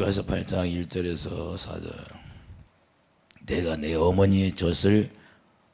가서 8장 1절에서 4절. 내가 내 어머니의 젖을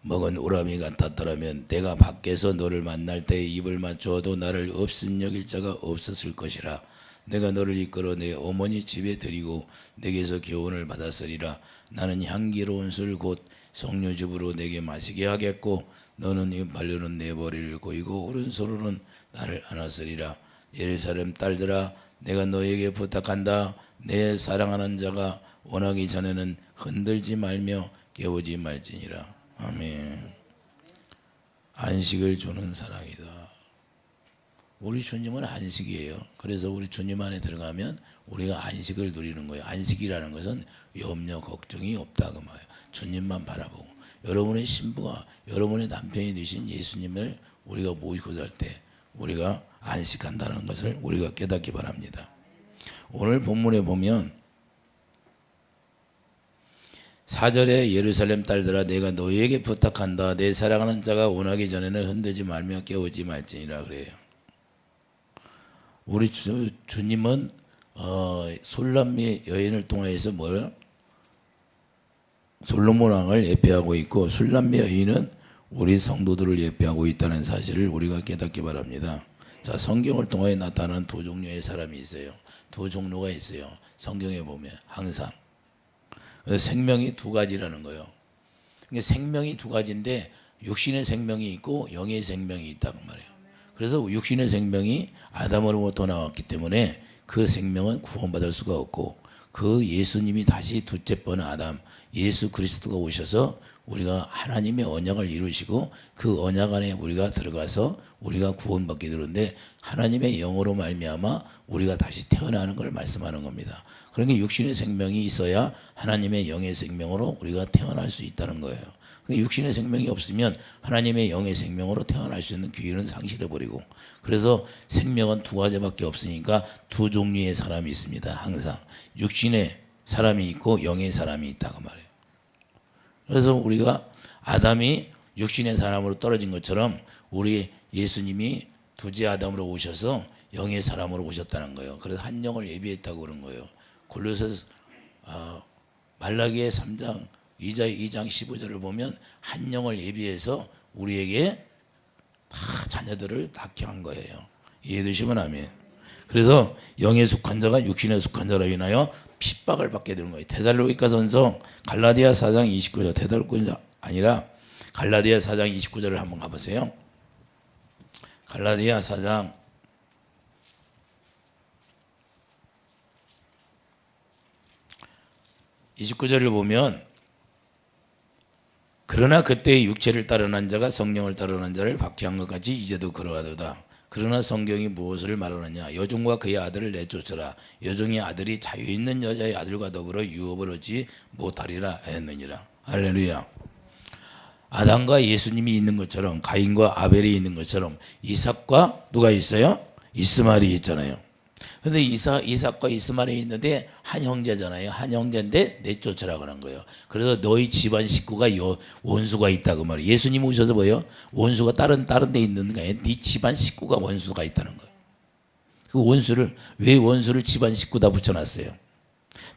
먹은 우람이 같았더라면 내가 밖에서 너를 만날 때 입을 맞추어도 나를 없인 여길 자가 없었을 것이라. 내가 너를 이끌어 내 어머니 집에 들이고 내게서 교훈을 받았으리라. 나는 향기로운 술 곧 석류즙으로 내게 마시게 하겠고 너는 이 발로는 내 머리를 고이고 오른손으로는 나를 안았으리라. 예루살렘 딸들아, 내가 너에게 부탁한다. 내 사랑하는 자가 원하기 전에는 흔들지 말며 깨우지 말지니라. 아멘. 안식을 주는 사랑이다. 우리 주님은 안식이에요. 그래서 우리 주님 안에 들어가면 우리가 안식을 누리는 거예요. 안식이라는 것은 염려 걱정이 없다 그 말이에요. 주님만 바라보고 여러분의 신부가 여러분의 남편이 되신 예수님을 우리가 모시고 살 때 우리가 안식한다는 것을 우리가 깨닫기 바랍니다. 오늘 본문에 보면 4절에 예루살렘 딸들아, 내가 너희에게 부탁한다. 내 사랑하는 자가 원하기 전에는 흔들지 말며 깨우지 말지니라 그래요. 우리 주님은 솔람미 여인을 통해서 솔로몬 왕을 예표하고 있고, 술람미 여인은 우리 성도들을 예표하고 있다는 사실을 우리가 깨닫기 바랍니다. 자, 성경을 통해 나타나는 두 종류의 사람이 있어요. 두 종류가 있어요. 성경에 보면 항상 생명이 두 가지라는 거예요. 그러니까 생명이 두 가지인데 육신의 생명이 있고 영의 생명이 있다고 말해요. 그래서 육신의 생명이 아담으로부터 나왔기 때문에 그 생명은 구원받을 수가 없고, 그 예수님이 다시 둘째 번 아담 예수 그리스도가 오셔서 우리가 하나님의 언약을 이루시고 그 언약 안에 우리가 들어가서 우리가 구원받게 되는데, 하나님의 영으로 말미암아 우리가 다시 태어나는 걸 말씀하는 겁니다. 그러니까 육신의 생명이 있어야 하나님의 영의 생명으로 우리가 태어날 수 있다는 거예요. 그러니까 육신의 생명이 없으면 하나님의 영의 생명으로 태어날 수 있는 기회는 상실해버리고, 그래서 생명은 두 가지밖에 없으니까 두 종류의 사람이 있습니다. 항상 육신의 사람이 있고 영의 사람이 있다고 말해요. 그래서 우리가 아담이 육신의 사람으로 떨어진 것처럼 우리 예수님이 두째 아담으로 오셔서 영의 사람으로 오셨다는 거예요. 그래서 한 영을 예비했다고 그런 거예요. 골로새 말라기의 3장 2장 15절을 보면 한 영을 예비해서 우리에게 다 자녀들을 낳게 한 거예요. 이해되시면 아멘. 그래서 영에 속한 자가 육신에 속한 자로 인하여 핍박을 받게 되는 거예요. 데살로니가전서 갈라디아 4장 29절, 데살로니가 아니라 갈라디아 4장 29절을 한번 가보세요. 갈라디아 4장 29절을 보면, 그러나 그때의 육체를 따르는 자가 성령을 따르는 자를 박해한 것 같이 이제도 그러하도다. 그러나 성경이 무엇을 말하느냐? 여종과 그의 아들을 내쫓으라. 여종의 아들이 자유 있는 여자의 아들과 더불어 유업을 얻지 못하리라 했느니라. 할렐루야. 아담과 예수님이 있는 것처럼, 가인과 아벨이 있는 것처럼 이삭과 누가 있어요? 이스마엘이 있잖아요. 근데 이삭과 이스마엘이 있는데 한 형제잖아요. 한 형제인데 내쫓으라 그런 거예요. 그래서 너희 집안 식구가 원수가 있다고 말이에요. 예수님 오셔서 뭐예요? 원수가 다른 데 있는 거예요. 네 집안 식구가 원수가 있다는 거예요. 그 원수를, 왜 원수를 집안 식구다 붙여놨어요?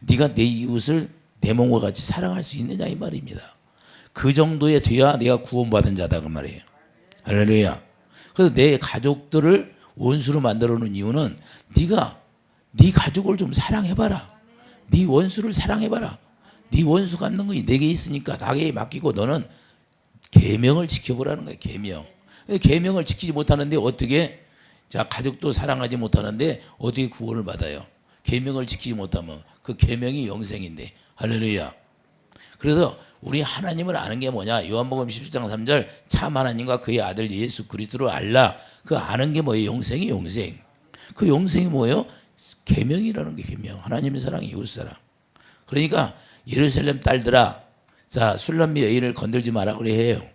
네가 내 이웃을 내 몸과 같이 사랑할 수 있느냐 이 말입니다. 그 정도에 돼야 내가 구원받은 자다 그 말이에요. 할렐루야. 그래서 내 가족들을 원수로 만들어 놓은 이유는 네가 네 가족을 좀 사랑해봐라. 네 원수를 사랑해봐라. 네 원수 갚는 것이 내게 있으니까 나에게 맡기고 너는 계명을 지켜보라는 거예요. 계명. 계명을 지키지 못하는데 어떻게, 자, 가족도 사랑하지 못하는데 어떻게 구원을 받아요? 계명을 지키지 못하면 그 계명이 영생인데. 할렐루야. 그래서 우리 하나님을 아는 게 뭐냐? 요한복음 17장 3절, 참 하나님과 그의 아들 예수 그리스도를 알라. 그 아는 게 뭐예요? 영생이 영생. 그 영생이 뭐예요? 계명이라는 게 계명. 하나님의 사랑, 이웃 사랑. 그러니까 예루살렘 딸들아, 자, 술람미 여인을 건들지 마라 그래 해요.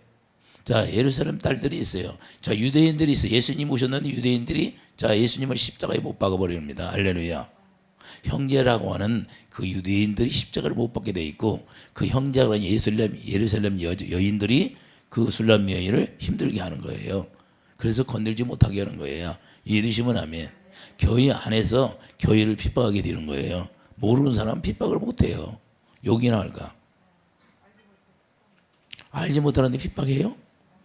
자, 예루살렘 딸들이 있어요. 자, 유대인들이 있어요. 예수님 오셨는데 유대인들이 자, 예수님을 십자가에 못 박아버립니다. 할렐루야. 형제라고 하는 그 유대인들이 십자가를 못 받게 돼 있고, 그 형제라고 하는 예루살렘 여인들이 그 술람미 여인을 힘들게 하는 거예요. 그래서 건들지 못하게 하는 거예요. 이해되시면 아멘. 교회 안에서 교회를 핍박하게 되는 거예요. 모르는 사람은 핍박을 못해요. 욕이나 할까? 알지 못하는데 핍박해요?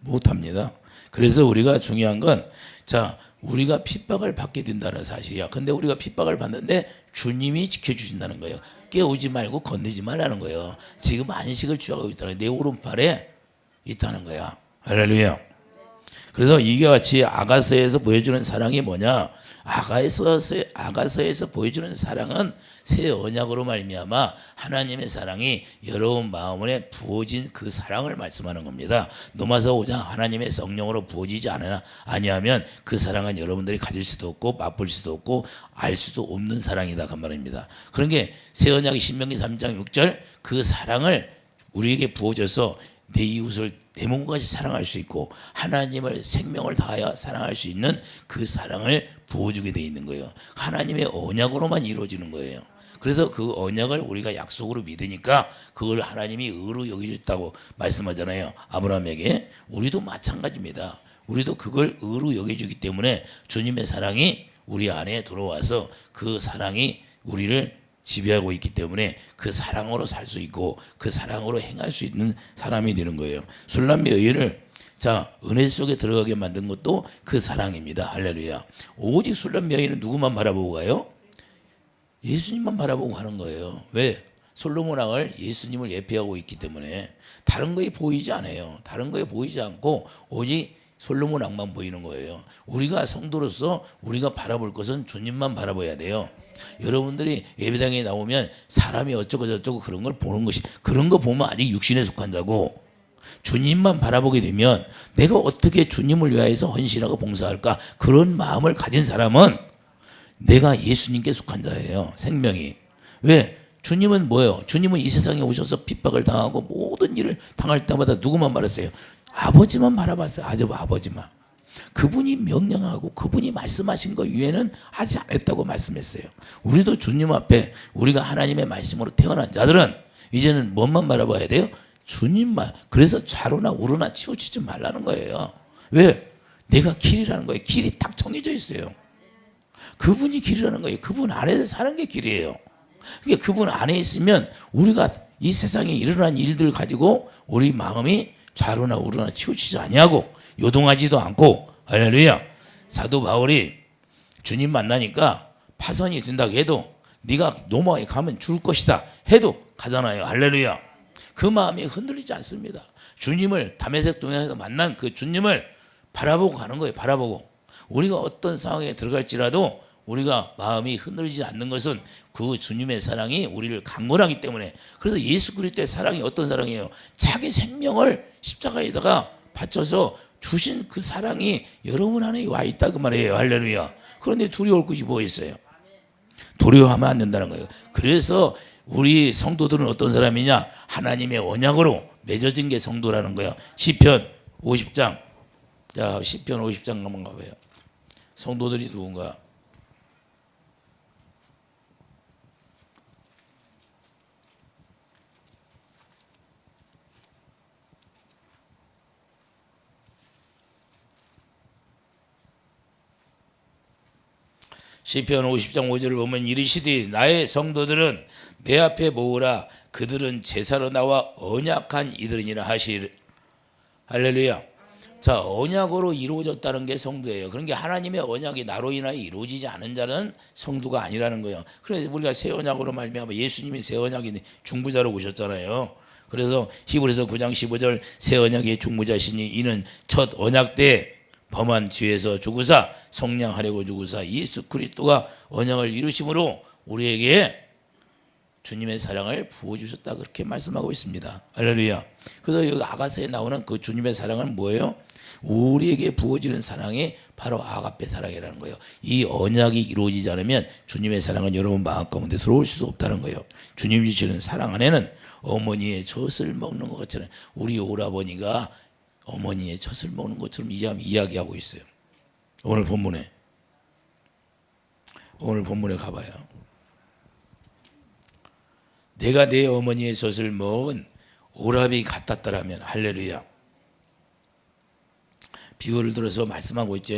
못합니다. 그래서 우리가 중요한 건, 자, 우리가 핍박을 받게 된다는 사실이야. 근데 우리가 핍박을 받는데 주님이 지켜주신다는 거예요. 깨우지 말고 건드리지 말라는 거예요. 지금 안식을 취하고 있다는 거예요. 내 오른팔에 있다는 거야. 할렐루야. 그래서 이게 같이 아가서에서 보여주는 사랑이 뭐냐? 아가서에서 보여주는 사랑은 새 언약으로 말미암아 하나님의 사랑이 여러분 마음에 부어진 그 사랑을 말씀하는 겁니다. 로마서 5장 하나님의 성령으로 부어지지 아니하면 그 사랑은 여러분들이 가질 수도 없고 맛볼 수도 없고 알 수도 없는 사랑이다 그 말입니다. 그런 게 새 언약의 신명기 3장 6절 그 사랑을 우리에게 부어줘서 내 이웃을 내 몸까지 사랑할 수 있고 하나님을 생명을 다하여 사랑할 수 있는 그 사랑을 부어주게 돼 있는 거예요. 하나님의 언약으로만 이루어지는 거예요. 그래서 그 언약을 우리가 약속으로 믿으니까 그걸 하나님이 의로 여겨줬다고 말씀하잖아요. 아브라함에게. 우리도 마찬가지입니다. 우리도 그걸 의로 여겨주기 때문에 주님의 사랑이 우리 안에 들어와서 그 사랑이 우리를 지배하고 있기 때문에 그 사랑으로 살 수 있고 그 사랑으로 행할 수 있는 사람이 되는 거예요. 술람미 여인을 자 은혜 속에 들어가게 만든 것도 그 사랑입니다. 할렐루야. 오직 술람미 여인은 누구만 바라보고 가요? 예수님만 바라보고 가는 거예요. 왜? 솔로몬 왕을 예수님을 예표하고 있기 때문에 다른 거에 보이지 않아요. 다른 거에 보이지 않고 오직 솔로몬 왕만 보이는 거예요. 우리가 성도로서 우리가 바라볼 것은 주님만 바라봐야 돼요. 여러분들이 예배당에 나오면 사람이 어쩌고 저쩌고 그런 걸 보는 것이 그런 거 보면 아직 육신에 속한 자고 주님만 바라보게 되면 내가 어떻게 주님을 위하여서 헌신하고 봉사할까 그런 마음을 가진 사람은 내가 예수님께 속한 자예요. 생명이. 왜? 주님은 뭐예요? 주님은 이 세상에 오셔서 핍박을 당하고 모든 일을 당할 때마다 누구만 바랐어요? 아버지만 바라봤어요. 아버지만. 그분이 명령하고 그분이 말씀하신 것 위에는 하지 않았다고 말씀했어요. 우리도 주님 앞에 우리가 하나님의 말씀으로 태어난 자들은 이제는 뭔만 바라봐야 돼요? 주님만. 그래서 좌로나 우로나 치우치지 말라는 거예요. 왜? 내가 길이라는 거예요. 길이 딱 정해져 있어요. 그분이 길이라는 거예요. 그분 안에서 사는 게 길이에요. 그러니까 그분 안에 있으면 우리가 이 세상에 일어난 일들 가지고 우리 마음이 좌로나 우로나 치우치지 아니하고 요동하지도 않고 할렐루야. 사도 바울이 주님 만나니까 파선이 된다고 해도 네가 로마에 가면 죽을 것이다 해도 가잖아요. 할렐루야. 그 마음이 흔들리지 않습니다. 주님을 다메섹 동에서 만난 그 주님을 바라보고 가는 거예요. 바라보고. 우리가 어떤 상황에 들어갈지라도 우리가 마음이 흔들리지 않는 것은 그 주님의 사랑이 우리를 강건하기 때문에. 그래서 예수 그리스도의 사랑이 어떤 사랑이에요? 자기 생명을 십자가에다가 바쳐서 주신 그 사랑이 여러분 안에 와 있다 그 말이에요. 할렐루야. 그런데 두려울 것이 뭐 있어요? 두려워하면 안 된다는 거예요. 그래서 우리 성도들은 어떤 사람이냐? 하나님의 언약으로 맺어진 게 성도라는 거예요. 시편 50장. 자, 시편 50장 한번 가봐요. 성도들이 누군가? 시편 50장 5절을 보면 이르시되 나의 성도들은 내 앞에 모으라 그들은 제사로 나와 언약한 이들이니라 하시리. 할렐루야. 자, 언약으로 이루어졌다는 게 성도예요. 그런 게 하나님의 언약이 나로 인하여 이루어지지 않은 자는 성도가 아니라는 거예요. 그래서 우리가 새 언약으로 말미암아 예수님이 새 언약의 중보자로 오셨잖아요. 그래서 히브리서 9장 15절 새 언약의 중보자시니 이는 첫 언약 때 범한 죄에서 죽으사 속량하려고 죽으사 예수 그리스도가 언약을 이루심으로 우리에게 주님의 사랑을 부어주셨다 그렇게 말씀하고 있습니다. 할렐루야. 그래서 여기 아가서에 나오는 그 주님의 사랑은 뭐예요? 우리에게 부어지는 사랑이 바로 아가페 사랑이라는 거예요. 이 언약이 이루어지지 않으면 주님의 사랑은 여러분 마음 가운데 들어올 수 없다는 거예요. 주님이 주시는 사랑 안에는 어머니의 젖을 먹는 것 같잖아요. 우리 오라버니가 어머니의 젖을 먹는 것처럼 이야기하고 있어요. 오늘 본문에 가봐요. 내가 내 어머니의 젖을 먹은 오라비 같았더라면 할렐루야. 비유를 들어서 말씀하고 있죠.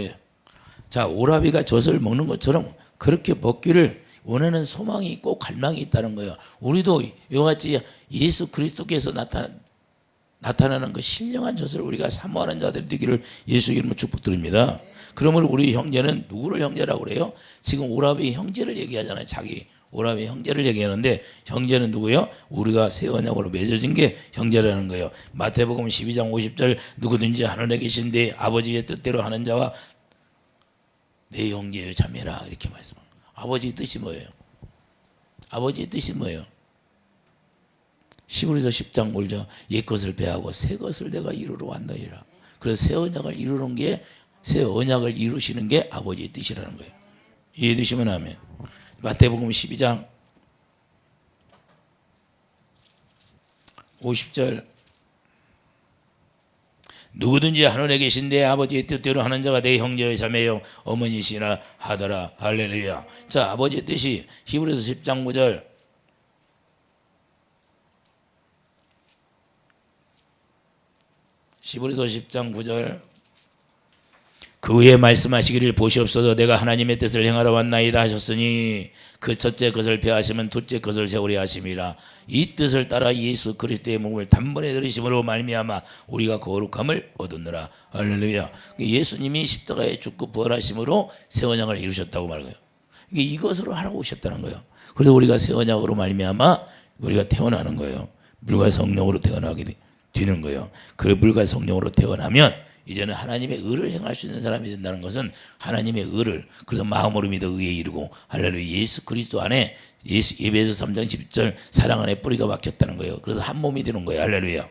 자, 오라비가 젖을 먹는 것처럼 그렇게 먹기를 원하는 소망이 있고 갈망이 있다는 거예요. 우리도 이와 같이 예수 그리스도께서 나타나는 그 신령한 젖을 우리가 사모하는 자들이 되기를 예수 이름으로 축복드립니다. 그러므로 우리 형제는 누구를 형제라고 그래요? 지금 오라비 형제를 얘기하잖아요. 자기 오라비 형제를 얘기하는데 형제는 누구요? 우리가 새 언약으로 맺어진 게 형제라는 거예요. 마태복음 12장 50절 누구든지 하늘에 계신데 아버지의 뜻대로 하는 자와 내 형제여 자매라 이렇게 말씀합니다. 아버지의 뜻이 뭐예요? 아버지의 뜻이 뭐예요? 히브리서 10장 몰죠. 옛것을 배하고 새 것을 내가 이루러 왔느니라. 그래서 새 언약을 이루는 게 새 언약을 이루시는 게 아버지의 뜻이라는 거예요. 이해되시면 아멘. 마태복음 12장 50절 누구든지 하늘에 계신데 아버지의 뜻대로 하는 자가 내 형제여 자매여 어머니시나 하더라. 할렐루야. 자, 아버지의 뜻이 히브리서 10장 9절 히브리서 10장 9절 그 후에 말씀하시기를 보시옵소서 내가 하나님의 뜻을 행하러 왔나이다 하셨으니 그 첫째 것을 폐하시면 둘째 것을 세우려 하심이라. 이 뜻을 따라 예수 그리스도의 몸을 단번에 들으심으로 말미암아 우리가 거룩함을 얻었느라. 할렐루야. 예수님이 십자가에 죽고 부활하심으로 새 언약을 이루셨다고 말해요. 이것으로 하라고 오셨다는 거예요. 그래서 우리가 새 언약으로 말미암아 우리가 태어나는 거예요. 물과 성령으로 태어나게 되는 거예요. 그 물과 성령으로 태어나면 이제는 하나님의 의를 행할 수 있는 사람이 된다는 것은 하나님의 의를 그래서 마음으로 믿어 의에 이르고 할렐루야 예수 그리스도 안에 에베소 3장 10절 사랑 안에 뿌리가 박혔다는 거예요. 그래서 한 몸이 되는 거예요. 할렐루야.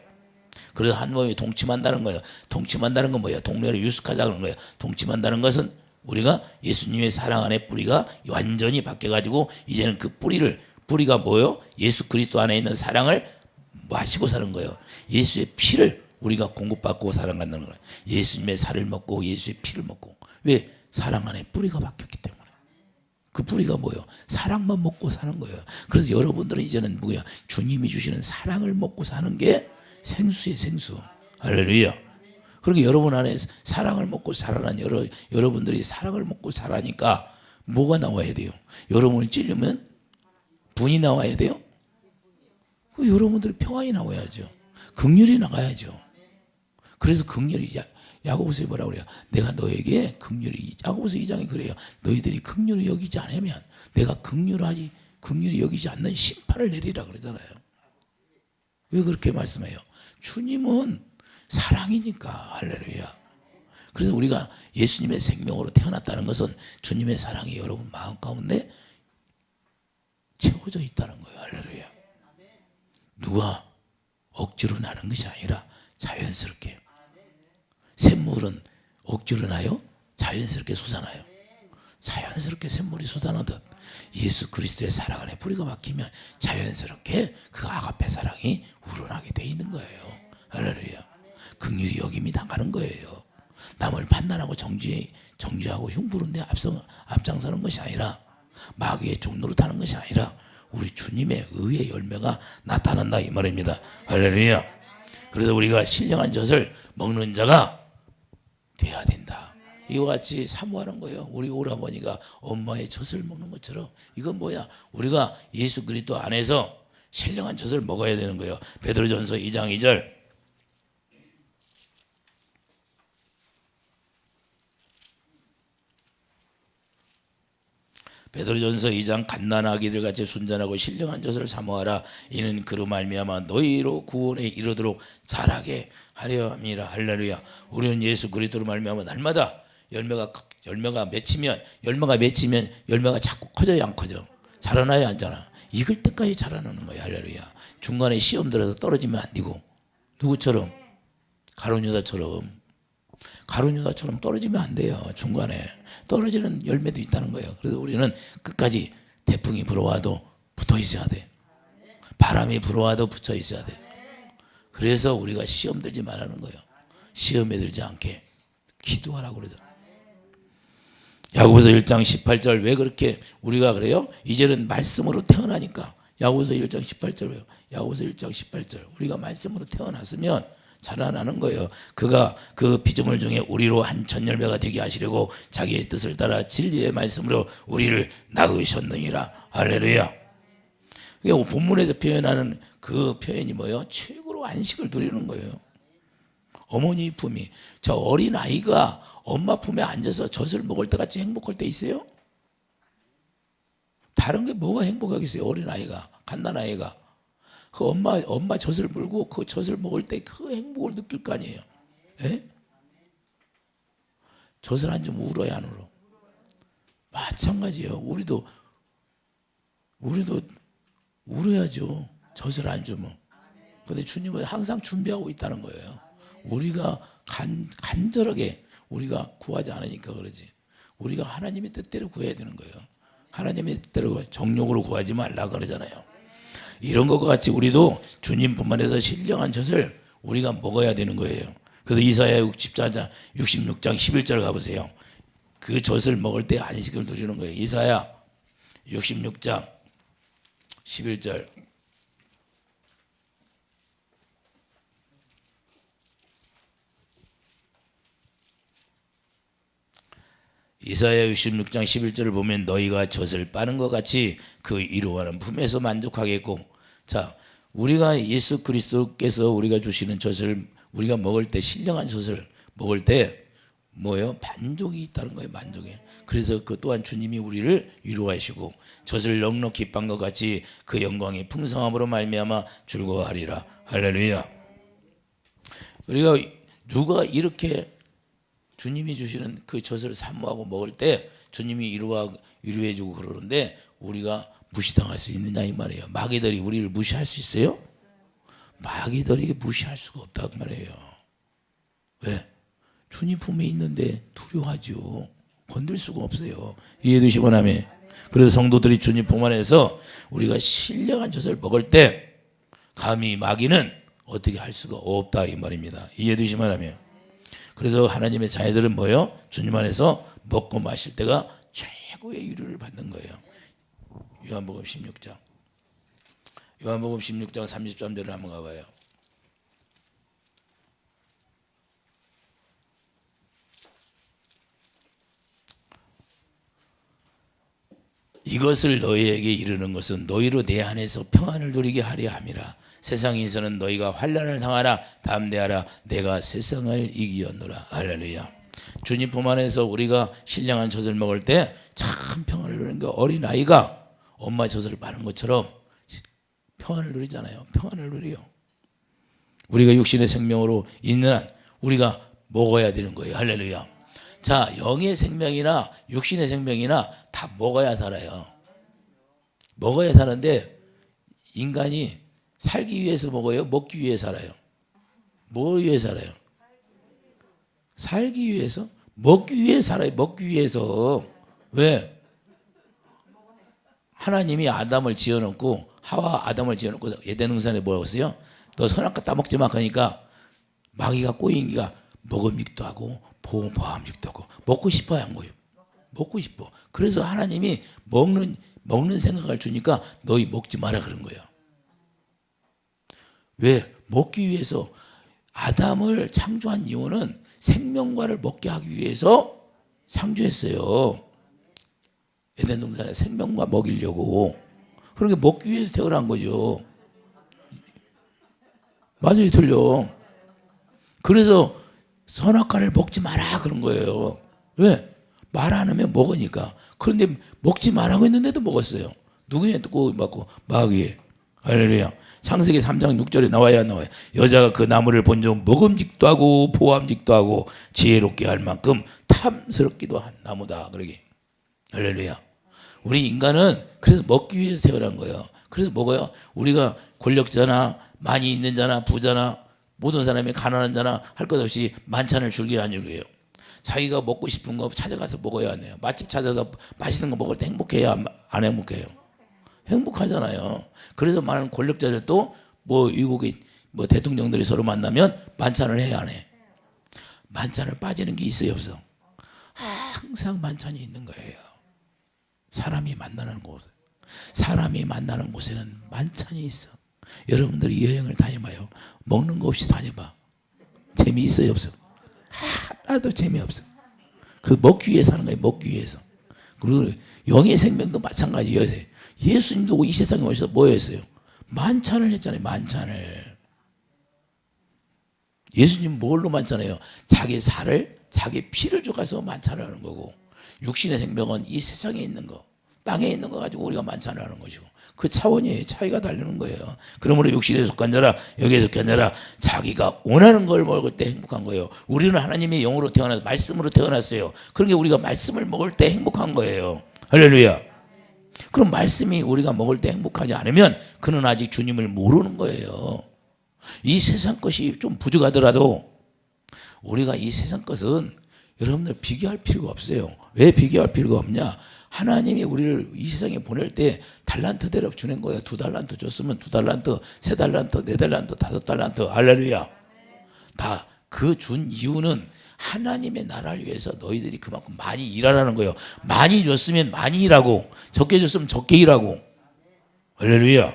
그래서 한 몸이 동침한다는 거예요. 동침한다는 건 뭐예요? 동료를 유숙하자는 거예요. 동침한다는 것은 우리가 예수님의 사랑 안에 뿌리가 완전히 바뀌어가지고 이제는 그 뿌리가 뭐예요? 예수 그리스도 안에 있는 사랑을 마시고 사는 거예요. 예수의 피를 우리가 공급받고 살아간다는 거예요. 예수님의 살을 먹고 예수의 피를 먹고. 왜? 사랑 안에 뿌리가 박혔기 때문에. 그 뿌리가 뭐예요? 사랑만 먹고 사는 거예요. 그래서 여러분들은 이제는 뭐야? 주님이 주시는 사랑을 먹고 사는 게 생수예요, 생수. 할렐루야. 그러니까 여러분 안에 사랑을 먹고 살아난 여러분들이 사랑을 먹고 살아니까 뭐가 나와야 돼요? 여러분을 찌르면 분이 나와야 돼요? 여러분들이 평안이 나와야죠. 긍휼이 나가야죠. 그래서 긍휼이 야고보서에 뭐라고 그래요? 내가 너에게 긍휼히 야고보서 2장이 그래요. 너희들이 긍휼히 여기지 않으면 내가 긍휼히 여기지 않는 심판을 내리라 그러잖아요. 왜 그렇게 말씀해요? 주님은 사랑이니까. 할렐루야. 그래서 우리가 예수님의 생명으로 태어났다는 것은 주님의 사랑이 여러분 마음 가운데 채워져 있다는 거예요. 할렐루야. 누가 억지로 나는 것이 아니라 자연스럽게. 샘물은 억지로 나요? 자연스럽게 솟아나요. 자연스럽게 샘물이 솟아나듯 예수 그리스도의 사랑 안에 뿌리가 박히면 자연스럽게 그 아가페 사랑이 우러나게 돼 있는 거예요. 할렐루야. 긍휼히 여김이 나가는 거예요. 남을 판단하고 정죄하고 흉부른데 앞장서는 것이 아니라 마귀의 종노릇하는 것이 아니라 우리 주님의 의의 열매가 나타난다 이 말입니다. 할렐루야. 그래서 우리가 신령한 젖을 먹는 자가 돼야 된다. 이와 같이 사모하는 거예요. 우리 오라버니가 엄마의 젖을 먹는 것처럼 이건 뭐야? 우리가 예수 그리스도 안에서 신령한 젖을 먹어야 되는 거예요. 베드로전서 2장 2절 베드로전서 2장 갓난아기들 같이 순전하고 신령한 젖을 사모하라. 이는 그로 말미암아 너희로 구원에 이르도록 자라게 하려 함이라. 할렐루야. 우리는 예수 그리스도로 말미암아 날마다 열매가 맺히면 열매가 자꾸 커져야 안 커져? 자라나야 안 자라? 익을 때까지 자라나는 거야. 할렐루야. 중간에 시험 들어서 떨어지면 안 되고 누구처럼? 가룟유다처럼 떨어지면 안 돼요. 중간에 떨어지는 열매도 있다는 거예요. 그래서 우리는 끝까지 태풍이 불어와도 붙어 있어야 돼. 바람이 불어와도 붙어 있어야 돼. 그래서 우리가 시험 들지 말라는 거예요. 시험에 들지 않게 기도하라고 그러죠. 야고보서 1장 18절 왜 그렇게 우리가 그래요? 이제는 말씀으로 태어나니까 야고보서 1장 18절이에요. 야고보서 1장 18절 우리가 말씀으로 태어났으면 살아나는 거예요. 그가 그 피조물 중에 우리로 한 천열매가 되게 하시려고 자기의 뜻을 따라 진리의 말씀으로 우리를 낳으셨느니라. 할렐루야. 그러니까 본문에서 표현하는 그 표현이 뭐예요? 최고로 안식을 누리는 거예요. 어머니 품이. 저 어린 아이가 엄마 품에 앉아서 젖을 먹을 때 같이 행복할 때 있어요? 다른 게 뭐가 행복하겠어요? 어린 아이가, 갓난 아이가 그 엄마 젖을 물고 그 젖을 먹을 때 그 행복을 느낄 거 아니에요. 예? 젖을 안 주면 울어야 안 울어? 마찬가지예요. 우리도 울어야죠. 젖을 안 주면. 근데 주님은 항상 준비하고 있다는 거예요. 우리가 간절하게 우리가 구하지 않으니까 그러지. 우리가 하나님의 뜻대로 구해야 되는 거예요. 하나님의 뜻대로 정욕으로 구하지 말라 그러잖아요. 이런 것과 같이 우리도 주님 분만에서 신령한 젖을 우리가 먹어야 되는 거예요. 그래서 이사야 66장 11절 가보세요. 그 젖을 먹을 때 안식을 누리는 거예요. 이사야 66장 11절. 이사야 66장 11절을 보면 너희가 젖을 빠는 것 같이 그 이루어가는 품에서 만족하겠고, 자, 우리가 예수 그리스도께서 우리가 주시는 젖을 우리가 먹을 때, 신령한 젖을 먹을 때 뭐예요? 만족이 있다는 거예요. 만족이. 그래서 그 또한 주님이 우리를 위로하시고 젖을 넉넉히 빤 것 같이 그 영광의 풍성함으로 말미암아 즐거워하리라. 할렐루야. 우리가 누가 이렇게 주님이 주시는 그 젖을 사모하고 먹을 때 주님이 위로해주고 그러는데 우리가 무시당할 수 있느냐 이 말이에요. 마귀들이 우리를 무시할 수 있어요? 마귀들이 무시할 수가 없다고 말이에요. 왜? 주님 품에 있는데 두려워하죠. 건들 수가 없어요. 이해되시고 나면. 그래서 성도들이 주님 품 안에서 우리가 신령한 젖을 먹을 때 감히 마귀는 어떻게 할 수가 없다 이 말입니다. 이해되시고 나면. 그래서 하나님의 자녀들은 뭐예요? 주님 안에서 먹고 마실 때가 최고의 위로를 받는 거예요. 요한복음 16장 33절을 한번 가봐요. 이것을 너희에게 이르는 것은 너희로 내 안에서 평안을 누리게 하려 함이라. 세상에서는 너희가 환난을 당하라. 담대하라. 내가 세상을 이기었노라. 할렐루야. 주님 품 안에서 우리가 신령한 젖을 먹을 때 참 평안을 누리는 거. 어린 아이가 엄마 젖을 빠는 것처럼 평안을 누리잖아요. 평안을 누려요. 우리가 육신의 생명으로 있는 한 우리가 먹어야 되는 거예요. 할렐루야. 자, 영의 생명이나 육신의 생명이나 다 먹어야 살아요. 먹어야 사는데 인간이 살기 위해서 먹어요? 먹기 위해 살아요? 뭐 위해 살아요? 살기 위해서? 먹기 위해 살아요. 먹기 위해서. 왜? 하나님이 아담을 지어놓고 하와 아담을 지어놓고 에덴 동산에 뭐라고 했어요? 너 선악과 따먹지 마. 그러니까 마귀가 꼬인 기가 먹음직도 하고 보암직도 하고 먹고 싶어야 한 거예요. 먹고 싶어. 그래서 하나님이 먹는 생각을 주니까 너희 먹지 마라 그런 거예요. 왜? 먹기 위해서. 아담을 창조한 이유는 생명과를 먹게 하기 위해서 창조했어요. 에덴 동산에 생명과 먹이려고. 그러니까 먹기 위해서 태어난 거죠. 맞아요, 틀려. 그래서 선악과를 먹지 마라 그런 거예요. 왜? 말 안 하면 먹으니까. 그런데 먹지 말라고 했는데도 먹었어요. 누구한테 꼭 맞고? 마귀에. 할렐루야. 창세기 3장 6절에 나와야 안 나와요? 여자가 그 나무를 본 적 먹음직도 하고 보암직도 하고 지혜롭게 할 만큼 탐스럽기도 한 나무다. 그러게. 할렐루야. 우리 인간은 그래서 먹기 위해서 태어난 거예요. 그래서 먹어요. 우리가 권력자나 많이 있는 자나 부자나 모든 사람이 가난한 자나 할 것 없이 만찬을 줄게 안 줄게요. 자기가 먹고 싶은 거 찾아가서 먹어야 하네요. 맛집 찾아서 맛있는 거 먹을 때 행복해요? 안 행복해요? 행복하잖아요. 그래서 많은 권력자들도 뭐 미국의 뭐 대통령들이 서로 만나면 만찬을 해야 안 해? 만찬을 빠지는 게 있어요, 없어? 항상 만찬이 있는 거예요. 사람이 만나는 곳에는 만찬이 있어. 여러분들이 여행을 다녀봐요. 먹는 거 없이 다녀봐. 재미있어요, 없어요? 하나도 재미없어. 그 먹기 위해서 하는 거예요. 먹기 위해서. 그리고 영의 생명도 마찬가지예요. 예수님도 이 세상에 오셔서 뭐 했어요? 만찬을 했잖아요. 만찬을. 예수님 뭘로 만찬해요? 자기 살을, 자기 피를 줘가서 만찬을 하는 거고, 육신의 생명은 이 세상에 있는 거, 땅에 있는 거 가지고 우리가 만찬을 하는 것이고, 그 차원이 차이가 다르는 거예요. 그러므로 육신에 속한 자라, 여기에 속한 자라, 자기가 원하는 걸 먹을 때 행복한 거예요. 우리는 하나님의 영으로 태어나서 말씀으로 태어났어요. 그러니까 우리가 말씀을 먹을 때 행복한 거예요. 할렐루야. 그럼 말씀이 우리가 먹을 때 행복하지 않으면 그는 아직 주님을 모르는 거예요. 이 세상 것이 좀 부족하더라도 우리가 이 세상 것은 여러분들 비교할 필요가 없어요. 왜 비교할 필요가 없냐? 하나님이 우리를 이 세상에 보낼 때 달란트대로 주는 거예요. 2달란트 줬으면 2달란트, 3달란트, 4달란트, 5달란트. 할렐루야. 다 그 준 이유는 하나님의 나라를 위해서 너희들이 그만큼 많이 일하라는 거예요. 많이 줬으면 많이 일하고, 적게 줬으면 적게 일하고. 할렐루야.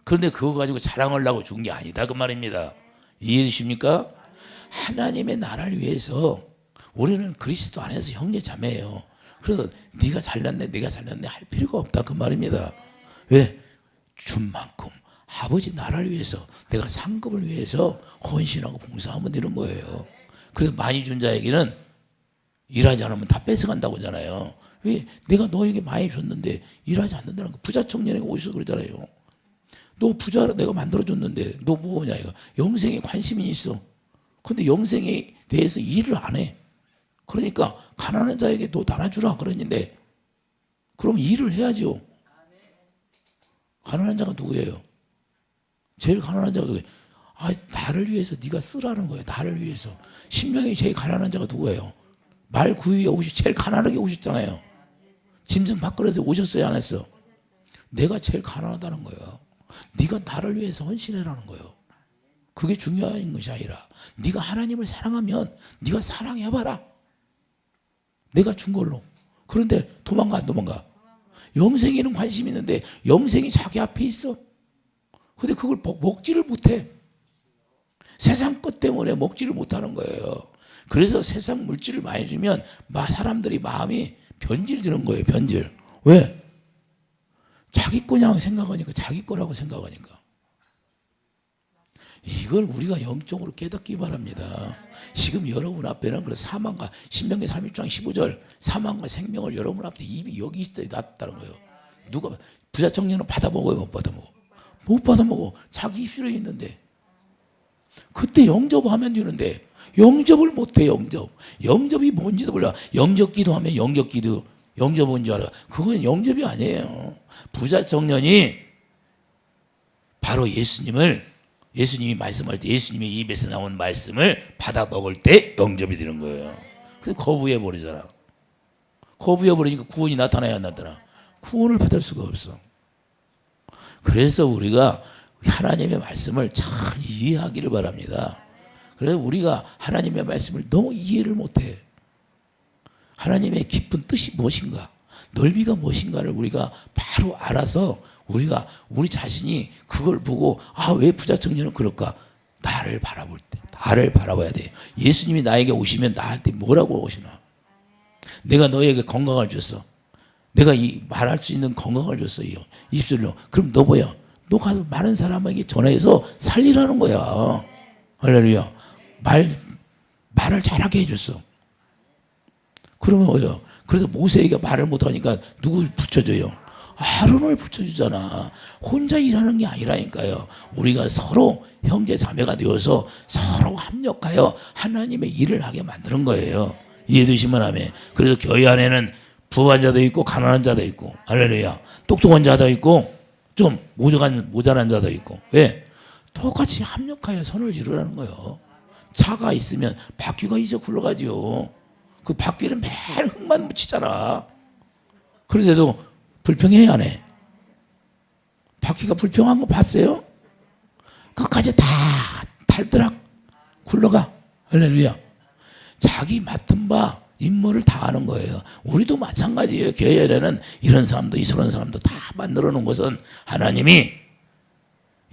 그런데 그거 가지고 자랑하려고 준 게 아니다 그 말입니다. 이해되십니까? 하나님의 나라를 위해서 우리는 그리스도 안에서 형제 자매예요. 그래서 네가 잘났네 네가 잘났네 할 필요가 없다 그 말입니다. 왜? 준 만큼 아버지 나라를 위해서 내가 상급을 위해서 헌신하고 봉사하면 되는 거예요. 그래서 많이 준 자에게는 일하지 않으면 다 뺏어간다고 하잖아요. 왜? 내가 너에게 많이 줬는데 일하지 않는다는 거. 부자 청년에게 오셔서 그러잖아요. 너 부자로 내가 만들어줬는데 너 뭐냐 이거. 영생에 관심이 있어. 근데 영생에 대해서 일을 안 해. 그러니까 가난한 자에게 너 나눠주라 그러는데 그럼 일을 해야죠. 가난한 자가 누구예요? 제일 가난한 자가 누구예요? 아, 나를 위해서 네가 쓰라는 거예요. 나를 위해서. 신명이 제일 가난한 자가 누구예요? 말 구유에 제일 가난하게 오셨잖아요. 짐승 밥그릇에 오셨어요 안 했어? 내가 제일 가난하다는 거예요. 네가 나를 위해서 헌신해라는 거예요. 그게 중요한 것이 아니라 네가 하나님을 사랑하면 네가 사랑해봐라. 내가 준 걸로. 그런데 도망가 안 도망가? 영생에는 관심이 있는데 영생이 자기 앞에 있어. 근데 그걸 먹지를 못해. 세상 것 때문에 먹지를 못하는 거예요. 그래서 세상 물질을 많이 주면 사람들이 마음이 변질되는 거예요. 변질. 왜? 자기 거냐고 생각하니까 자기 거라고 생각하니까. 이걸 우리가 영적으로 깨닫기 바랍니다. 지금 여러분 앞에는 그래서 사망과 신명기 31장 15절 사망과 생명을 여러분 앞에 입이 여기 있어야 놨다는 거예요. 누가 부자 청년은 받아먹어요 못 받아먹어? 못 받아먹어. 자기 입술에 있는데 그때 영접하면 되는데 영접을 못해. 영접이 뭔지도 몰라. 영접기도 하면 영접기도 영접 뭔지 알아. 그건 영접이 아니에요. 부자 청년이 바로 예수님이 말씀할 때 예수님의 입에서 나온 말씀을 받아 먹을 때 영접이 되는 거예요. 그래서 거부해 버리잖아. 거부해 버리니까 구원이 나타나야 안 나타나. 구원을 받을 수가 없어. 그래서 우리가 하나님의 말씀을 잘 이해하기를 바랍니다. 그래서 우리가 하나님의 말씀을 너무 이해를 못해. 하나님의 깊은 뜻이 무엇인가, 넓이가 무엇인가를 우리가 바로 알아서 우리가 우리 자신이 그걸 보고 왜 부자 청년은 그럴까? 나를 바라볼 때, 나를 바라봐야 돼. 예수님이 나에게 오시면 나한테 뭐라고 오시나? 내가 너에게 건강을 줬어. 내가 말할 수 있는 건강을 줬어요. 입술로. 그럼 너 뭐야? 너 가서 많은 사람에게 전해서 살리라는 거야. 할렐루야. 말을 잘하게 해줬어. 그러면 뭐예요? 그래서 모세에게 말을 못하니까 누굴 붙여줘요? 아론을 붙여주잖아. 혼자 일하는 게 아니라니까요. 우리가 서로 형제 자매가 되어서 서로 합력하여 하나님의 일을 하게 만드는 거예요. 이해되시면 아멘. 그래서 교회 안에는 부한 자도 있고 가난한 자도 있고, 할렐루야. 똑똑한 자도 있고 좀 모자란 자도 있고. 왜? 똑같이 합력하여 선을 이루라는 거예요. 차가 있으면 바퀴가 이제 굴러가지요. 그 바퀴는 매일 흙만 묻히잖아. 그런데도 불평해 안 해? 바퀴가 불평한 거 봤어요? 끝까지 다 탈드락 굴러가. 할렐루야. 자기 맡은 바 임무를 다 하는 거예요. 우리도 마찬가지예요. 교회에는 이런 사람도 저런 사람도 다 만들어 놓은 것은 하나님이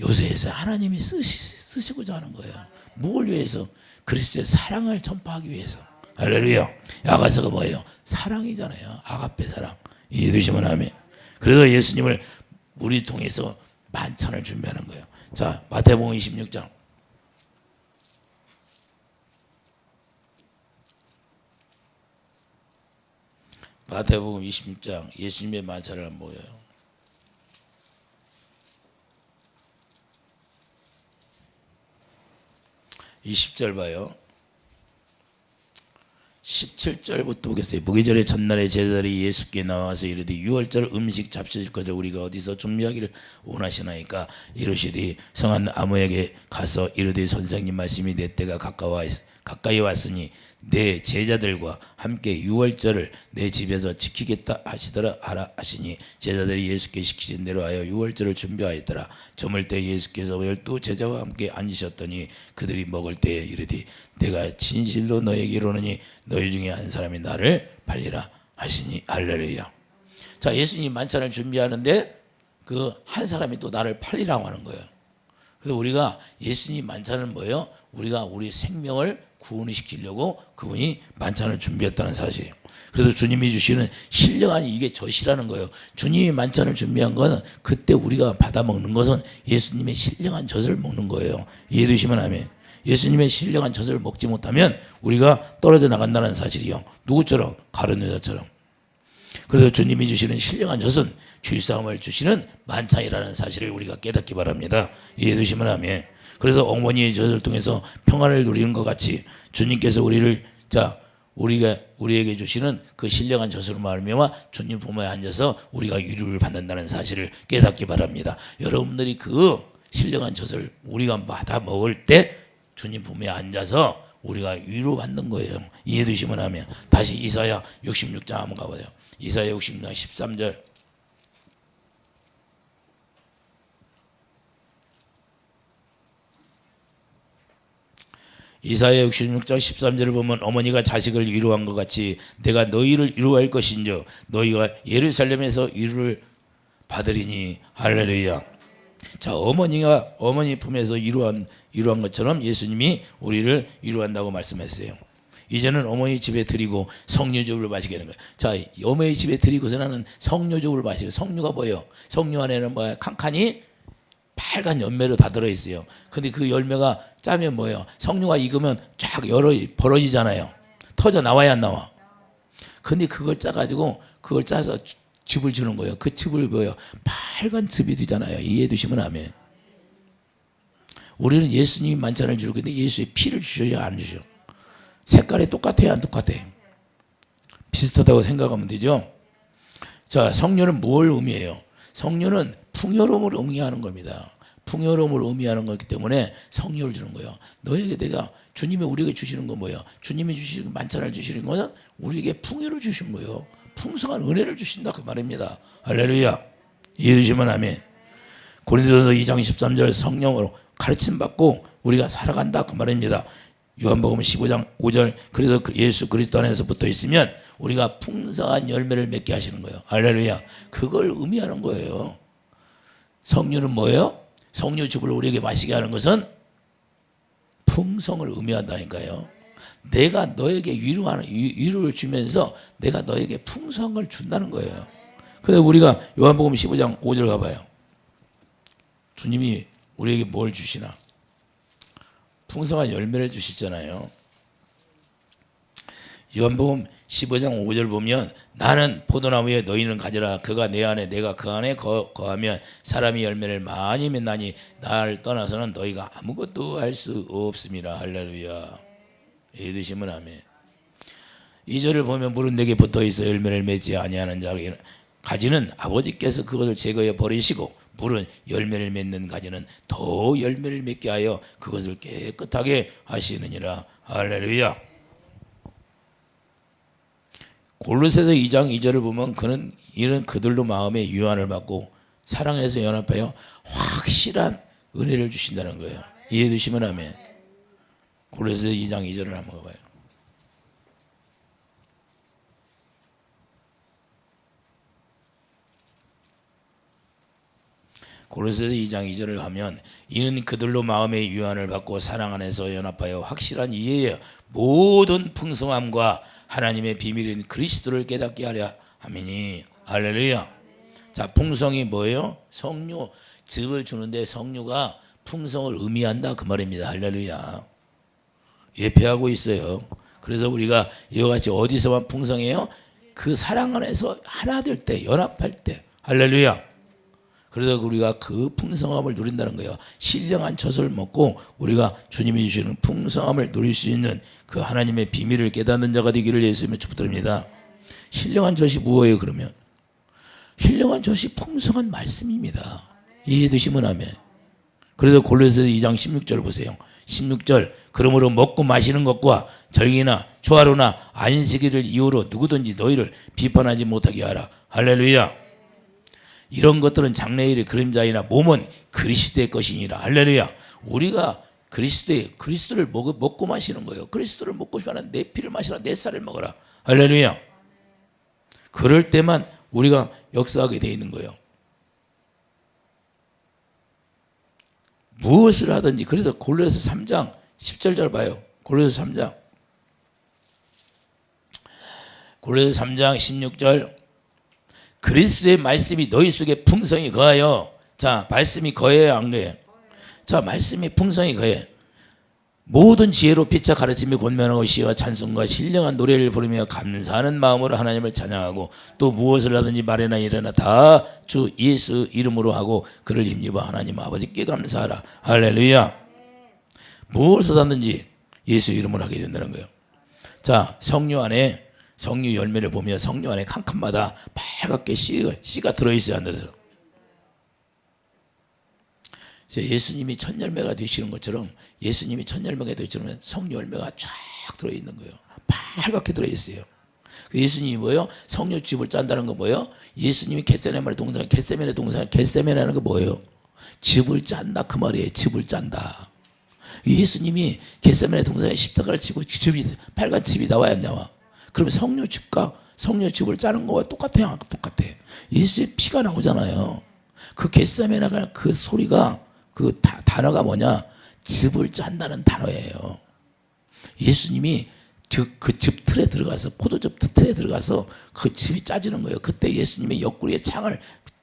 요새에서 하나님이 쓰시고자 하는 거예요. 뭘 위해서? 그리스도의 사랑을 전파하기 위해서. 할렐루야. 야가서가 뭐예요? 사랑이잖아요. 아가페 사랑. 이해되시면 아멘. 그래서 예수님을 우리 통해서 만찬을 준비하는 거예요. 자, 마태복음 26장. 마태복음 26장 예수님의 만찬을 한번 보여요. 20절 봐요. 17절부터 보겠어요. 무기절의 첫날에 제자들이 예수께 나와서 이르되 유월절 음식 잡수실 것을 우리가 어디서 준비하기를 원하시나이까 이르시되 성한 아무에게 가서 이르되 선생님 말씀이 내 때가 가까이 왔으니 내 제자들과 함께 유월절을 내 집에서 지키겠다 하시더라 하라 하시니 제자들이 예수께 시키신 대로 하여 유월절을 준비하였더라. 저물 때 예수께서 12 제자와 함께 앉으셨더니 그들이 먹을 때에 이르되 내가 진실로 너에게 이르노니 너희 중에 한 사람이 나를 팔리라 하시니. 할렐루야. 자, 예수님 만찬을 준비하는데 그 한 사람이 또 나를 팔리라고 하는 거예요. 그래서 우리가 예수님 만찬은 뭐예요? 우리가 우리 생명을 구원을 시키려고 그분이 만찬을 준비했다는 사실이에요. 그래서 주님이 주시는 신령한 이게 젖이라는 거예요. 주님이 만찬을 준비한 것은 그때 우리가 받아 먹는 것은 예수님의 신령한 젖을 먹는 거예요. 이해되시면 아멘. 예수님의 신령한 젖을 먹지 못하면 우리가 떨어져 나간다는 사실이요. 누구처럼? 가룟 여자처럼. 그래서 주님이 주시는 신령한 젖은 주일사함을 주시는 만찬이라는 사실을 우리가 깨닫기 바랍니다. 이해되시면 아멘. 그래서 어머니의 젖을 통해서 평안을 누리는 것 같이 주님께서 우리에게 주시는 그 신령한 젖으로 말미암아 주님 품에 앉아서 우리가 위로를 받는다는 사실을 깨닫기 바랍니다. 여러분들이 그 신령한 젖을 우리가 받아 먹을 때 주님 품에 앉아서 우리가 위로받는 거예요. 이해되시면 하면 다시 이사야 66장 한번 가봐요. 이사야 66장 13절. 이사야 66장 13절을 보면 어머니가 자식을 위로한 것 같이 내가 너희를 위로할 것인저 너희가 예루살렘에서 위로를 받으리니. 할렐루야. 자, 어머니가 어머니 품에서 위로한 것처럼 예수님이 우리를 위로한다고 말씀했어요. 이제는 어머니 집에 드리고 석류즙을 마시게 하는 거예요. 자, 어머니 집에 드리고서는 석류즙을 마시고, 석류가 뭐예요? 석류 안에는 뭐야? 칸칸이 빨간 열매로 다 들어있어요. 근데 그 열매가 짜면 뭐예요? 석류가 익으면 쫙 벌어지잖아요. 터져 나와야 안 나와? 근데 그걸 짜가지고 그걸 짜서 즙을 주는 거예요. 그 즙을 뭐예요? 빨간 즙이 되잖아요. 이해해 두시면 아멘. 우리는 예수님이 만찬을 주고 근데 예수의 피를 주셔야 안 주셔. 색깔이 똑같아요, 안 똑같아? 비슷하다고 생각하면 되죠. 자, 석류는 뭘 의미해요? 석류는 풍요로움을 의미하는 겁니다. 풍요로움을 의미하는 거기 때문에 석류를 주는 거예요. 너에게 내가 주님이 우리에게 주시는 건 뭐예요? 주님이 주시는 만찬을 주시는 것은 우리에게 풍요를 주신 거예요. 풍성한 은혜를 주신다 그 말입니다. 할렐루야. 이해되시면 아멘. 고린도서 2장 13절 성령으로 가르침 받고 우리가 살아간다 그 말입니다. 요한복음 15장 5절 그래서 예수 그리스도 안에서 붙어 있으면 우리가 풍성한 열매를 맺게 하시는 거예요. 할렐루야. 그걸 의미하는 거예요. 석류는 뭐예요? 석류즙을 우리에게 마시게 하는 것은 풍성을 의미한다니까요. 내가 너에게 위로를 주면서 내가 너에게 풍성을 준다는 거예요. 그래서 우리가 요한복음 15장 5절 가봐요. 주님이 우리에게 뭘 주시나? 풍성한 열매를 주시잖아요. 요한복음 15장 5절 보면 나는 포도나무에 너희는 가지라 그가 내 안에 내가 그 안에 거하면 사람이 열매를 많이 맺나니 나를 떠나서는 너희가 아무것도 할 수 없습니다. 할렐루야. 이해되시면 아멘. 2절을 보면 물은 내게 붙어있어 열매를 맺지 아니하는 자 가지는 아버지께서 그것을 제거해 버리시고 물은 열매를 맺는 가지는 더 열매를 맺게 하여 그것을 깨끗하게 하시느니라. 할렐루야. 골로새서 2장 2절을 보면 그는 이런 그들로 마음에 유한을 받고 사랑에서 연합하여 확실한 은혜를 주신다는 거예요. 이해되시면 아멘. 골로새서 2장 2절을 한번 봐요. 고린도서 2장 2절을 하면 이는 그들로 마음의 유한을 받고 사랑 안에서 연합하여 확실한 이해에 모든 풍성함과 하나님의 비밀인 그리스도를 깨닫게 하려 함이니. 할렐루야. 자, 풍성이 뭐예요? 성류, 즙을 주는데 성류가 풍성을 의미한다 그 말입니다. 할렐루야. 예표하고 있어요. 그래서 우리가 이와 같이 어디서만 풍성해요? 그 사랑 안에서 하나 될 때, 연합할 때. 할렐루야. 그래서 우리가 그 풍성함을 누린다는 거예요. 신령한 젖을 먹고 우리가 주님이 주시는 풍성함을 누릴 수 있는 그 하나님의 비밀을 깨닫는 자가 되기를 예수님의 축복드립니다. 신령한 젖이 무엇이에요 그러면? 신령한 젖이 풍성한 말씀입니다. 이해되시면 아멘. 그래서 골로새서 2장 16절 보세요. 16절 그러므로 먹고 마시는 것과 절기나 초하루나 안식일을 이유로 누구든지 너희를 비판하지 못하게 하라. 할렐루야. 이런 것들은 장래일의 그림자이나 몸은 그리스도의 것이니라. 할렐루야. 우리가 그리스도를 먹고 마시는 거예요. 그리스도를 먹고 싶으면 내 피를 마시라, 내 쌀을 먹어라. 할렐루야. 그럴 때만 우리가 역사하게 되어 있는 거예요. 무엇을 하든지. 그래서 골로새서 3장 10절 봐요. 골로새서 3장 16절 그리스도의 말씀이 너희 속에 풍성히 거하여. 자, 말씀이 거해요 안 거해요? 자, 말씀이 풍성히 거해. 모든 지혜로 피차 가르치며 권면하고 시와 찬송과 신령한 노래를 부르며 감사하는 마음으로 하나님을 찬양하고 또 무엇을 하든지 말이나 일이나 다 주 예수 이름으로 하고 그를 힘입어 하나님 아버지께 감사하라. 할렐루야. 무엇을 하든지 예수 이름으로 하게 된다는 거예요. 자, 성류 안에 성류 열매를 보면 성류 안에 한 칸마다 빨갛게 씨가 들어있어요. 안 들어서. 예수님이 첫 열매가 되시는 것처럼 예수님이 첫 열매가 되시면 성류 열매가 쫙 들어있는 거예요. 빨갛게 들어있어요. 예수님이 뭐예요? 성류즙을 짠다는 거 뭐예요? 예수님이 겟세마네 겟세마네라는 거 뭐예요? 즙을 짠다 그 말이에요. 즙을 짠다. 예수님이 겟세마네 동산에 십자가를 지고 빨간 즙이 나와야 안 나와? 그러면 성류즙을 짜는 거와 똑같아요. 똑같아. 예수의 피가 나오잖아요. 그 겟세마네가 그 소리가 그 단어가 뭐냐? 즙을 짠다는 단어예요. 예수님이 그 즙 틀에 들어가서 포도즙 틀에 들어가서 그 즙이 짜지는 거예요. 그때 예수님의 옆구리에 창을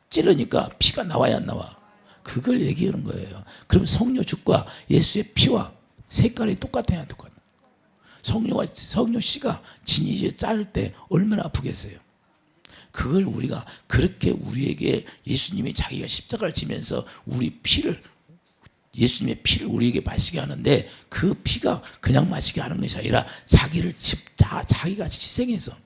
찌르니까 피가 나와야 안 나와? 그걸 얘기하는 거예요. 그럼 성류즙과 예수의 피와 색깔이 똑같아야 똑같아. 성류씨가 진이제 짤 때 얼마나 아프겠어요. 그걸 우리가 그렇게 우리에게 예수님이 자기가 십자가를 지면서 예수님의 피를 우리에게 마시게 하는데 그 피가 그냥 마시게 하는 것이 아니라 자기가 희생해서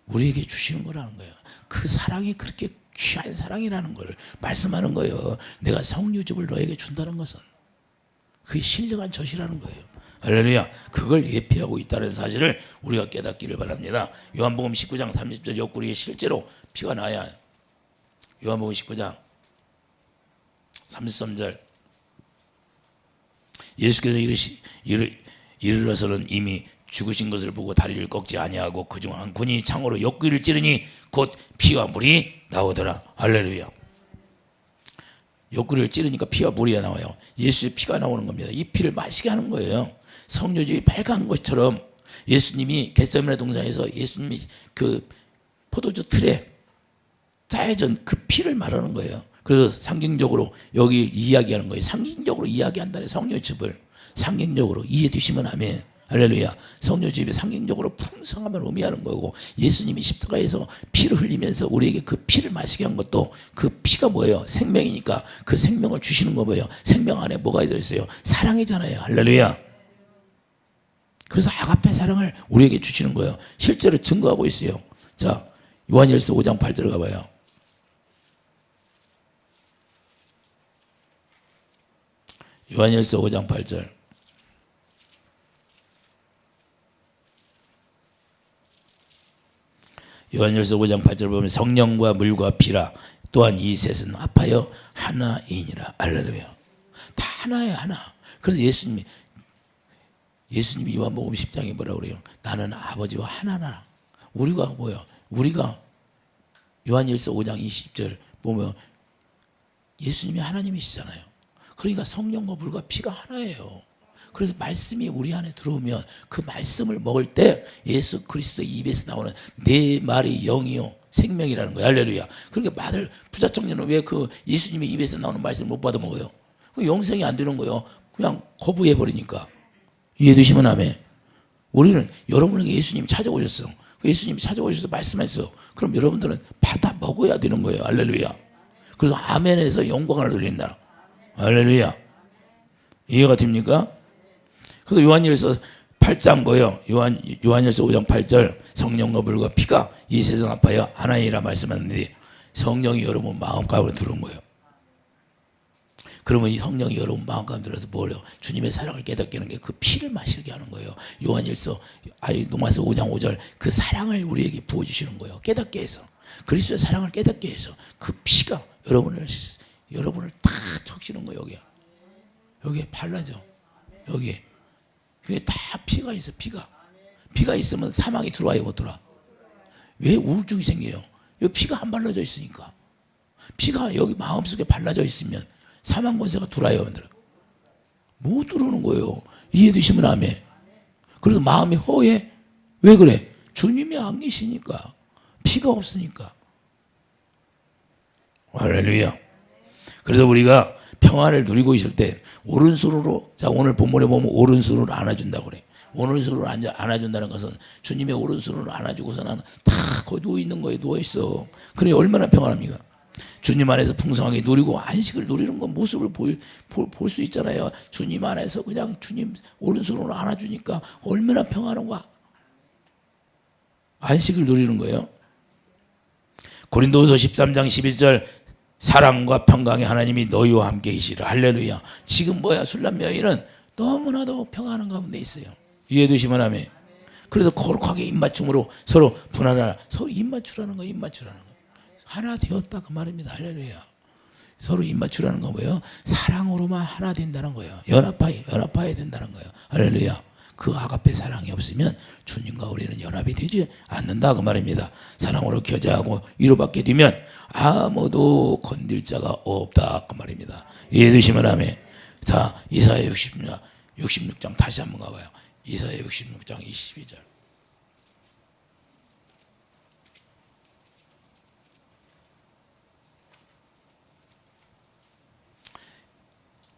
우리에게 주시는 거라는 거예요. 그 사랑이 그렇게 귀한 사랑이라는 걸 말씀하는 거예요. 내가 성류즙을 너에게 준다는 것은 그게 신령한 젖이라는 거예요. 할렐루야. 그걸 예표하고 있다는 사실을 우리가 깨닫기를 바랍니다. 요한복음 19장 30절 옆구리에 실제로 피가 나야. 요한복음 19장 33절 예수께서 이르러서는 이미 죽으신 것을 보고 다리를 꺾지 아니하고 그중 한 군이 창으로 옆구리를 찌르니 곧 피와 물이 나오더라. 할렐루야. 옆구리를 찌르니까 피와 물이 나와요. 예수의 피가 나오는 겁니다. 이 피를 마시게 하는 거예요. 성류즙이 빨간 것처럼 예수님이 겟세마네 동산에서 예수님이 그 포도주 틀에 짜여진 그 피를 말하는 거예요. 그래서 상징적으로 여기 이야기하는 거예요. 상징적으로 이야기한다네. 성류즙을 상징적으로 이해되시면 아멘. 할렐루야. 성류즙이 상징적으로 풍성함을 의미하는 거고 예수님이 십자가에서 피를 흘리면서 우리에게 그 피를 마시게 한 것도 그 피가 뭐예요? 생명이니까 그 생명을 주시는 거 뭐예요? 생명 안에 뭐가 들어있어요? 사랑이잖아요. 할렐루야. 그래서 아가페 사랑을 우리에게 주시는 거예요. 실제로 증거하고 있어요. 자, 요한일서 5장 8절 가봐요. 요한일서 5장 8절. 요한일서 5장 8절 보면 성령과 물과 피라 또한 이 셋은 합하여 하나이니라. 할렐루야. 다 하나예요. 하나. 그래서 예수님이 요한복음 10장에 뭐라고 그래요? 나는 아버지와 하나나. 우리가 뭐야? 우리가 요한일서 5장 20절 보면 예수님이 하나님이시잖아요. 그러니까 성령과 물과 피가 하나예요. 그래서 말씀이 우리 안에 들어오면 그 말씀을 먹을 때 예수 그리스도의 입에서 나오는 내 말이 영이요 생명이라는 거예요. 할렐루야. 그러니까 마들 부자 청년은 왜 그 예수님의 입에서 나오는 말씀을 못 받아 먹어요? 그 영생이 안 되는 거예요. 그냥 거부해 버리니까. 이해되시면 아멘. 우리는 여러분에게 예수님이 찾아오셨어. 예수님이 찾아오셔서 말씀했어. 그럼 여러분들은 받아 먹어야 되는 거예요. 할렐루야. 그래서 아멘에서 영광을 돌린다. 할렐루야. 이해가 됩니까? 그래서 요한일서 8장 뭐예요? 요한일서 5장 8절 성령과 물과 피가 이 세상 아파요 하나이라 말씀하는데 성령이 여러분 마음 가운데 들어온 거예요. 그러면 이 성령이 여러분 마음 가운데 들어서 뭐래요? 주님의 사랑을 깨닫게 하는 게 그 피를 마시게 하는 거예요. 로마서 5장 5절 그 사랑을 우리에게 부어주시는 거예요. 깨닫게 해서 그리스도의 사랑을 깨닫게 해서 그 피가 여러분을 다 적시는 거예요. 여기에 발라져. 여기에 그게 다 피가 있어. 피가 있으면 사망이 들어와요, 못 들어와? 왜 우울증이 생겨요? 여기 피가 안 발라져 있으니까. 피가 여기 마음속에 발라져 있으면 사망 권세가 들어와요, 못 들어오는 거예요. 이해되시면 아멘. 그래서 마음이 허해. 왜 그래? 주님이 안 계시니까. 피가 없으니까. 할렐루야. 그래서 우리가 평안을 누리고 있을 때 오른손으로, 자 오늘 본문에 보면 오른손으로 안아준다고 그래. 오른손으로 안아준다는 것은 주님의 오른손으로 안아주고서는 다 거기 누워있는 거예요. 누워있어. 그러니 얼마나 평안합니까? 주님 안에서 풍성하게 누리고 안식을 누리는 건 모습을 볼 수 있잖아요. 주님 안에서 그냥 주님 오른손으로 안아주니까 얼마나 평안한가. 안식을 누리는 거예요. 고린도후서 13장 11절 사랑과 평강의 하나님이 너희와 함께 계시라. 할렐루야. 지금 뭐야? 술람 여인은 너무나도 평안한 가운데 있어요. 이해되시면 아멘. 그래서 거룩하게 입맞춤으로 서로 분하라. 서로 입맞추라는 거예요. 입맞추라는 거. 하나 되었다 그 말입니다. 할렐루야. 서로 입맞추라는 거 뭐예요? 사랑으로만 하나 된다는 거예요. 연합해야 된다는 거예요. 할렐루야. 그 아가페 사랑이 없으면 주님과 우리는 연합이 되지 않는다 그 말입니다. 사랑으로 교제하고 위로받게 되면 아무도 건들 자가 없다 그 말입니다. 이해되시면 아멘. 자, 이사야 66장 다시 한번 가봐요. 이사야 66장 22절.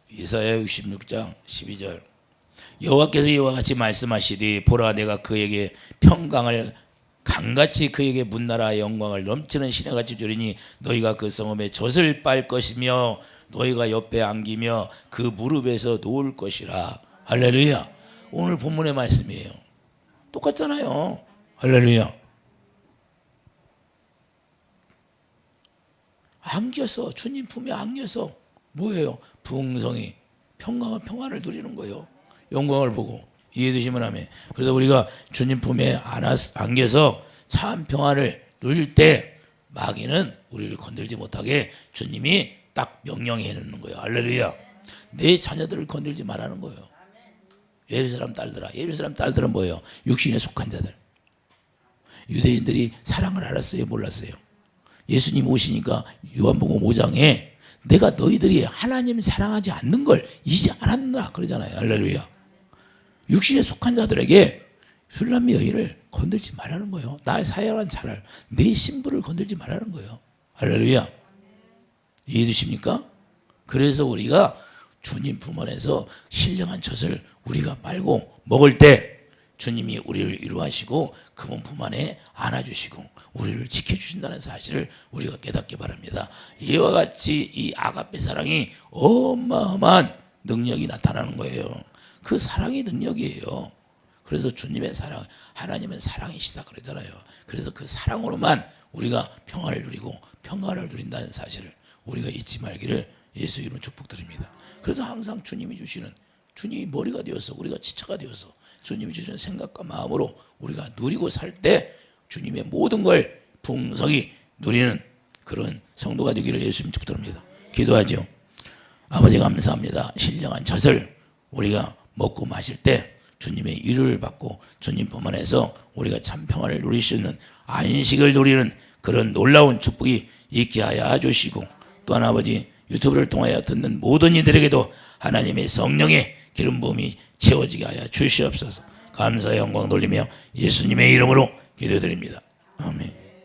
이사야 66장 12절. 여호와께서 이와 같이 말씀하시되 보라 내가 그에게 평강을 강같이 그에게 문나라의 영광을 넘치는 시내같이 주리니 너희가 그 성읍에 젖을 빨 것이며 너희가 옆에 안기며 그 무릎에서 놓을 것이라. 할렐루야. 오늘 본문의 말씀이에요. 똑같잖아요. 할렐루야. 안겨서 주님 품에 안겨서 뭐예요? 풍성히 평안을 누리는 거예요. 영광을 보고. 이해되시면 아멘. 그래서 우리가 주님 품에 안겨서 참 평안을 누릴 때 마귀는 우리를 건들지 못하게 주님이 딱 명령해 놓는 거예요. 할렐루야. 내 자녀들을 건들지 말라는 거예요. 예루살렘 딸들은 뭐예요? 육신에 속한 자들. 유대인들이 사랑을 알았어요? 몰랐어요? 예수님 오시니까 요한복음 5장에 내가 너희들이 하나님 사랑하지 않는 걸 이제 알았나 그러잖아요. 할렐루야. 육신에 속한 자들에게 술람미 여인을 건들지 말라는 거예요. 나의 사랑한 자를, 내 신부를 건들지 말라는 거예요. 할렐루야. 이해되십니까? 그래서 우리가 주님 품 안에서 신령한 젖을 우리가 빨고 먹을 때 주님이 우리를 위로하시고 그분 품 안에 안아주시고 우리를 지켜주신다는 사실을 우리가 깨닫기 바랍니다. 이와 같이 이 아가페 사랑이 어마어마한 능력이 나타나는 거예요. 그 사랑이 능력이에요. 그래서 주님의 사랑, 하나님은 사랑이시다 그러잖아요. 그래서 그 사랑으로만 우리가 평안을 누리고 평안을 누린다는 사실을 우리가 잊지 말기를 예수 이름으로 축복드립니다. 그래서 항상 주님이 주시는, 주님이 머리가 되어서 우리가 지체가 되어서 주님이 주시는 생각과 마음으로 우리가 누리고 살 때 주님의 모든 걸 풍성히 누리는 그런 성도가 되기를 예수님 축복드립니다. 기도하죠. 아버지 감사합니다. 신령한 젖을 우리가 먹고 마실 때 주님의 위로를 받고 주님 품 안에서 우리가 참 평안을 누릴 수 있는 안식을 누리는 그런 놀라운 축복이 있게 하여 주시고 또한 아버지 유튜브를 통하여 듣는 모든 이들에게도 하나님의 성령의 기름 부음이 채워지게 하여 주시옵소서. 감사의 영광 돌리며 예수님의 이름으로 기도드립니다. 아멘.